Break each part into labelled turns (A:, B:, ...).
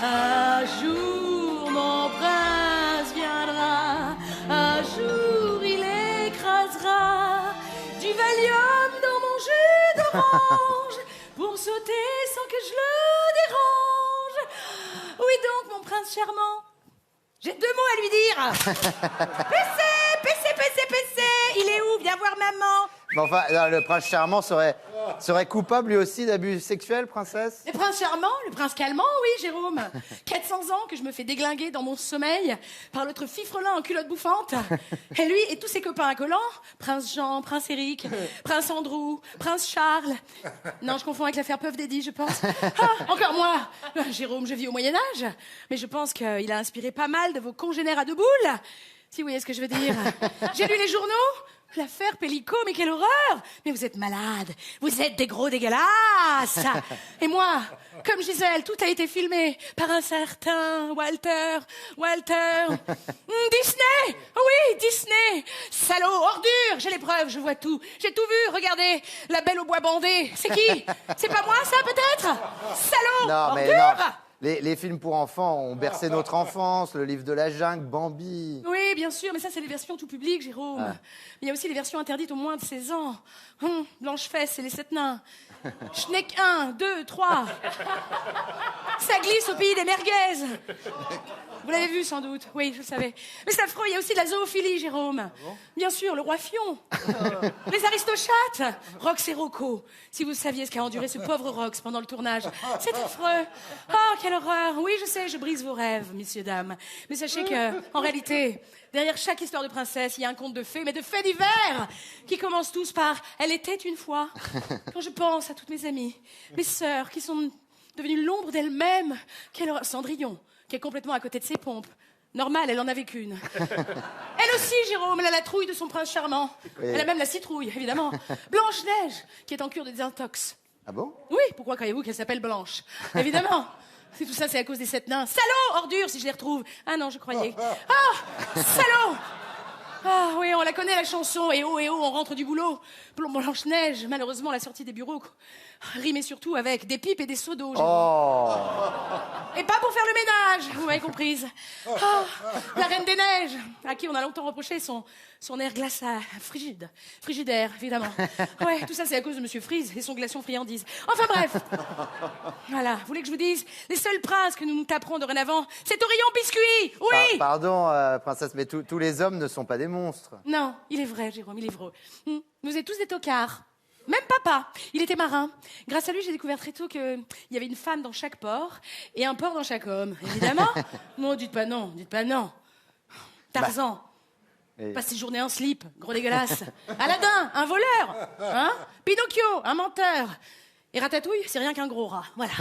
A: Un jour mon prince viendra, un jour il écrasera du Valium dans mon jus d'orange pour me sauter sans que je le dérange. Oui donc mon prince charmant, j'ai 2 mots à lui dire. PC, il est où? Viens voir maman.
B: Mais enfin, non, le prince charmant serait coupable lui aussi d'abus sexuels, princesse?
A: Le prince charmant, le prince calmant, oui, Jérôme. 400 ans que je me fais déglinguer dans mon sommeil par l'autre fifrelin en culotte bouffante. Et lui et tous ses copains accolants, prince Jean, prince Éric, prince Andrew, prince Charles. Non, je confonds avec l'affaire Puff Daddy, je pense. Ah, encore moi. Jérôme, je vis au Moyen-Âge, mais je pense qu'il a inspiré pas mal de vos congénères à 2 boules. Si vous voyez ce que je veux dire. J'ai lu les journaux. L'affaire Pellico, mais quelle horreur! Mais vous êtes malades, vous êtes des gros dégueulasses! Et moi, comme Gisèle, tout a été filmé par un certain Walter. Disney! Oui, Disney! Salaud, ordure! J'ai les preuves, je vois tout. J'ai tout vu, regardez, la Belle au bois bandé. C'est qui? C'est pas moi, ça, peut-être? Salaud!
B: Non, mais
A: ordure!
B: non. Les films pour enfants ont bercé notre enfance, le livre de la jungle, Bambi.
A: Oui, bien sûr, mais ça, c'est les versions tout public, Jérôme.
B: Ah.
A: Il y a aussi les versions interdites aux moins de 16 ans. Blanche-Fesse et les 7 nains. Schneck 1, 2, 3. Ça glisse au pays des merguez. Vous l'avez vu, sans doute. Oui, je le savais. Mais c'est affreux, il y a aussi de la zoophilie, Jérôme. Bien sûr, le roi Fion. Les Aristochats. Rox et Rocco. Si vous saviez ce qu'a enduré ce pauvre Rox pendant le tournage. C'est affreux. Oh, quelle horreur. Oui, je sais, je brise vos rêves, messieurs, dames. Mais sachez que, en réalité, derrière chaque histoire de princesse, il y a un conte de fées, mais de faits divers, qui commencent tous par « Elle était une fois ». Quand je pense à toutes mes amies, mes sœurs, qui sont devenues l'ombre d'elles-mêmes, quelle horreur. Cendrillon, qui est complètement à côté de ses pompes. Normal, elle en avait qu'une. Elle aussi, Jérôme, elle a la trouille de son prince charmant.
B: Oui.
A: Elle a même la citrouille, évidemment. Blanche-Neige, qui est en cure de désintox.
B: Ah bon?
A: Oui, pourquoi croyez-vous qu'elle s'appelle Blanche? Évidemment. C'est tout ça, c'est à cause des 7 nains. Salaud, ordure, si je les retrouve. Ah non, je croyais. Ah, salaud. Ah oui, on la connaît, la chanson. Et oh, on rentre du boulot. Blanche-Neige, malheureusement, la sortie des bureaux rimait surtout avec des pipes et des seaux d'eau.
B: Oh!
A: Et pas pour faire le ménage, vous m'avez comprise. Ah, la Reine des Neiges, à qui on a longtemps reproché son air glaçant, frigidaire, évidemment. Ouais, tout ça, c'est à cause de Monsieur Freeze et son glaçon friandise. Enfin bref. Voilà, vous voulez que je vous dise, les seuls princes que nous nous taperons dorénavant, c'est Orion Biscuit, oui.
B: Pardon, princesse, mais tous les hommes ne sont pas des monstres.
A: Non, il est vrai, Jérôme, il est vrai. Vous êtes tous des tocards. Même papa, il était marin. Grâce à lui, j'ai découvert très tôt qu'il y avait une femme dans chaque port et un porc dans chaque homme. Évidemment. Non, dites pas non. Tarzan. Passe ses journées en slip, gros dégueulasse. Aladdin, un voleur. Hein? Pinocchio, un menteur. Et Ratatouille, c'est rien qu'un gros rat. Voilà.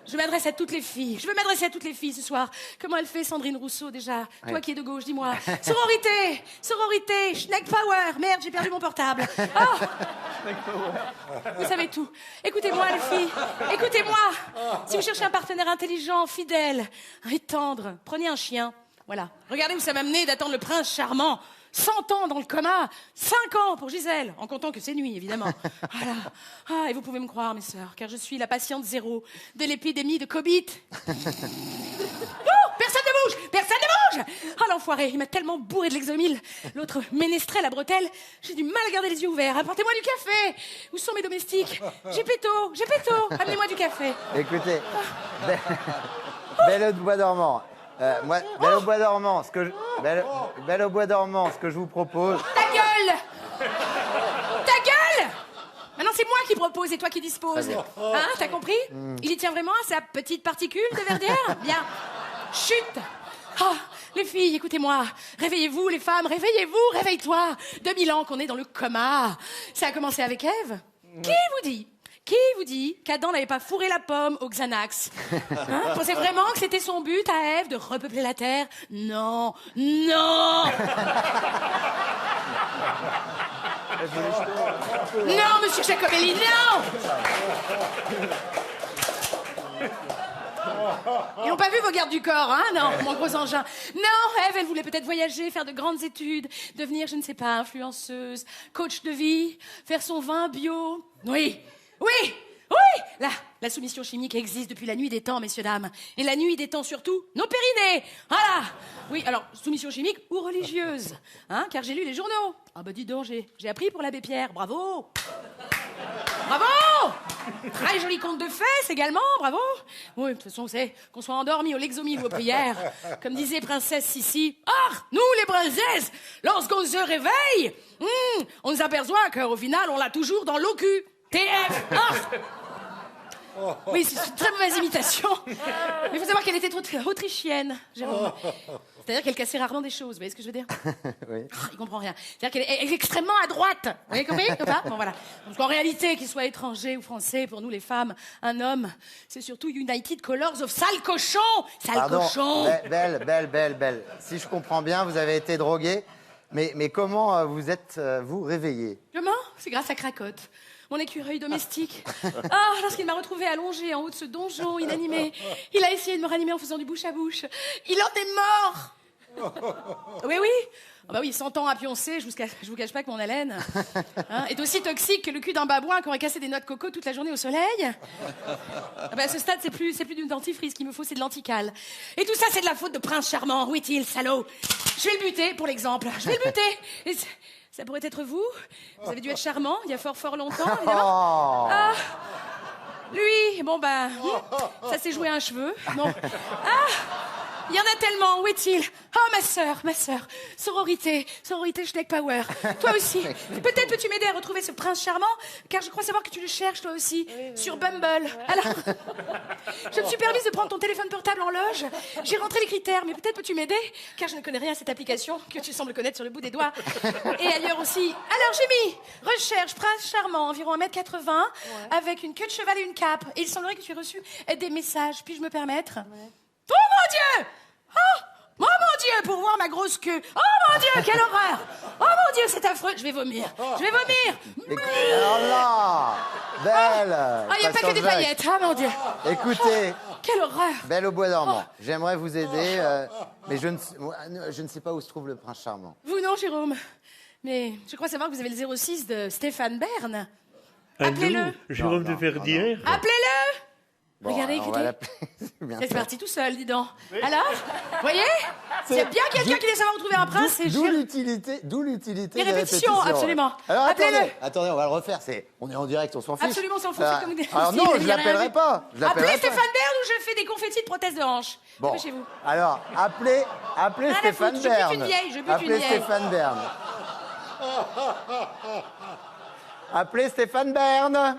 A: Je m'adresse à toutes les filles. Je veux m'adresser à toutes les filles ce soir. Comment elle fait, Sandrine Rousseau, déjà? Toi qui es de gauche, dis-moi. Sororité, Schneck Power. Merde, j'ai perdu mon portable. Oh! Vous savez tout. Écoutez-moi, les filles. Écoutez-moi. Si vous cherchez un partenaire intelligent, fidèle et tendre, prenez un chien. Voilà. Regardez où ça m'a mené d'attendre le prince charmant. 100 ans dans le coma, 5 ans pour Gisèle, en comptant que c'est nuit, évidemment. Voilà. Ah, et vous pouvez me croire, mes sœurs, car je suis la patiente zéro de l'épidémie de Covid. Oh, personne ne bouge. Ah, l'enfoiré, il m'a tellement bourré de l'exomile. L'autre ménestrel à bretelles, j'ai du mal à garder les yeux ouverts. Apportez-moi du café. Où sont mes domestiques? J'ai péto. Amenez-moi du café.
B: Écoutez, Belle au bois dormant. Belle au bois dormant, ce que je vous propose...
A: Ta gueule. Maintenant, c'est moi qui propose et toi qui dispose. Hein, t'as compris? Il y tient vraiment à sa petite particule de verdière? Bien. Chut. Ah, les filles, écoutez-moi. Réveillez-vous, les femmes, réveille-toi. 2000 ans qu'on est dans le coma. Ça a commencé avec Ève. Qui vous dit qu'Adam n'avait pas fourré la pomme au Xanax? Hein? Pensez vraiment que c'était son but à Ève de repeupler la Terre? Non. Non, monsieur Jacobelli, non. Ils n'ont pas vu vos gardes du corps, hein? Non, mon gros engin. Non, Ève, elle voulait peut-être voyager, faire de grandes études, devenir, je ne sais pas, influenceuse, coach de vie, faire son vin bio. Oui, oui, oui! La soumission chimique existe depuis la nuit des temps, messieurs, dames. Et la nuit des temps surtout, nos périnées! Voilà! Oui, alors, soumission chimique ou religieuse, hein? Car j'ai lu les journaux. Ah bah dis donc, j'ai appris pour l'abbé Pierre. Bravo! Bravo! Très joli conte de fesses également, bravo. Oui, de toute façon, c'est qu'on soit endormi au Lexomie ou aux prières. Comme disait Princesse Sissi, ah, nous les princesses, lorsqu'on se réveille, on nous aperçoit qu'au final, on l'a toujours dans l'OQ. TF, ah. Oui, c'est une très mauvaise imitation. Mais il faut savoir qu'elle était autrichienne, Jérôme. C'est-à-dire qu'elle cassait rarement des choses, vous voyez ce que je veux dire?
B: Oui.
A: Il comprend rien. C'est-à-dire qu'elle est extrêmement à droite. Vous avez compris ou pas? Bon, voilà. Donc en réalité, qu'il soit étranger ou français, pour nous les femmes, un homme, c'est surtout United Colors of sale cochon. Sale
B: Pardon,
A: cochon.
B: Belle. Si je comprends bien, vous avez été droguée. Mais comment vous êtes, vous, réveillée?
A: Comment? C'est grâce à Cracotte. Mon écureuil domestique. Ah, lorsqu'il m'a retrouvée allongée en haut de ce donjon inanimé, il a essayé de me ranimer en faisant du bouche à bouche. Il en est mort. Oui. Ah bah oui, 100 ans à pioncer, je vous cache pas que mon haleine est aussi toxique que le cul d'un babouin qui aurait cassé des noix de coco toute la journée au soleil. Ah bah à ce stade, c'est plus d'une dentifrice qu'il me faut, c'est de l'anticale. Et tout ça, c'est de la faute de Prince Charmant. Où est-il, salaud? Je vais le buter, pour l'exemple. Je vais le buter. Et ça pourrait être vous. Vous avez dû être charmant, il y a fort longtemps, évidemment. Ah, lui, bon bah, ça s'est joué à un cheveu. Bon. Ah, il y en a tellement, où est-il? Oh, ma sœur, sororité, Schneck Power. Toi aussi. Peut-être peux-tu m'aider à retrouver ce prince charmant, car je crois savoir que tu le cherches, toi aussi, sur Bumble. Alors, je me suis permise de prendre ton téléphone portable en loge. J'ai rentré les critères, mais peut-être peux-tu m'aider, car je ne connais rien à cette application, que tu sembles connaître sur le bout des doigts. Et ailleurs aussi. Alors, j'ai mis recherche prince charmant, environ 1m80, avec une queue de cheval et une cape. Et il semblerait que tu aies reçu des messages. Puis-je me permettre? Oh mon Dieu! Oh mon Dieu, pour voir ma grosse queue. Oh mon Dieu, quelle horreur! Oh mon Dieu, c'est affreux. Je vais vomir.
B: Alors là, Belle.
A: Ah, il n'y a pas que des paillettes, ah mon Dieu.
B: Écoutez,
A: Quelle horreur.
B: Belle au bois dormant. J'aimerais vous aider, mais je ne sais pas où se trouve le prince charmant.
A: Vous non, Jérôme. Mais je crois savoir que vous avez le 06 de Stéphane Bern.
C: Allô,
A: Appelez-le.
C: Jérôme de Verdière.
A: Appelez-le.
B: Bon,
A: Regardez,
B: alors, on
A: écoutez.
B: va l'appeler. Bien
A: C'est
B: sûr.
A: parti tout seul, dis donc. Alors, vous voyez? S'il y a bien quelqu'un qui laisse savoir retrouver un prince, c'est
B: D'où
A: Jérôme.
B: l'utilité
A: Les répétitions, absolument.
B: Alors
A: Appelez-le.
B: attendez, on va le refaire. On est en direct, on s'en fiche.
A: Absolument, on s'en fout,
B: Ah,
A: c'est comme des-
B: alors
A: si,
B: non,
A: il
B: je
A: y a rien
B: l'appellerai
A: vu.
B: pas. Je
A: Appelez
B: l'appellerai
A: Stéphane
B: pas.
A: Bern ou je fais des confettis de prothèse de hanche.
B: Bon,
A: Dépêchez-vous.
B: alors appelez
A: Rien à
B: Stéphane
A: foutre, je bute
B: Bern.
A: une vieille, je bute une
B: Appelez
A: vieille.
B: Stéphane Bern. Appelez Stéphane Bern.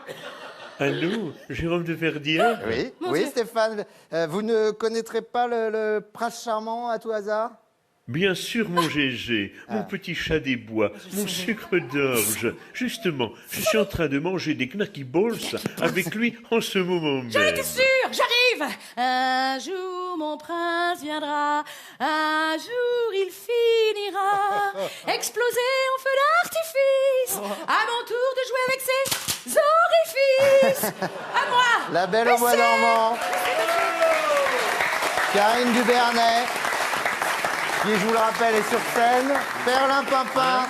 C: Allô, Jérôme de Verdière.
B: Oui,
A: Mon
B: oui,
A: Dieu.
B: Stéphane. Vous ne connaîtrez pas le prince charmant à tout hasard?
C: Bien sûr, mon Gégé, mon petit chat des bois, mon sucre d'orge. Justement, je suis en train de manger des knacky balls avec lui en ce moment
A: J'en
C: même.
A: étais sûre, j'arrive. Un jour mon prince viendra, un jour il finira, exploser en feu d'artifice, à mon tour de jouer avec ses orifices. À moi.
B: La Belle au bois dormant. Karine Dubernay, qui, je vous le rappelle, est sur scène. Perlin Pimpin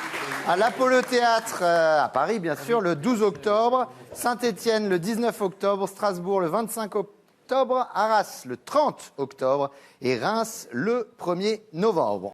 B: à l'Apollo Théâtre à Paris, bien sûr, le 12 octobre. Saint-Étienne le 19 octobre. Strasbourg le 25 octobre. Arras le 30 octobre. Et Reims le 1er novembre.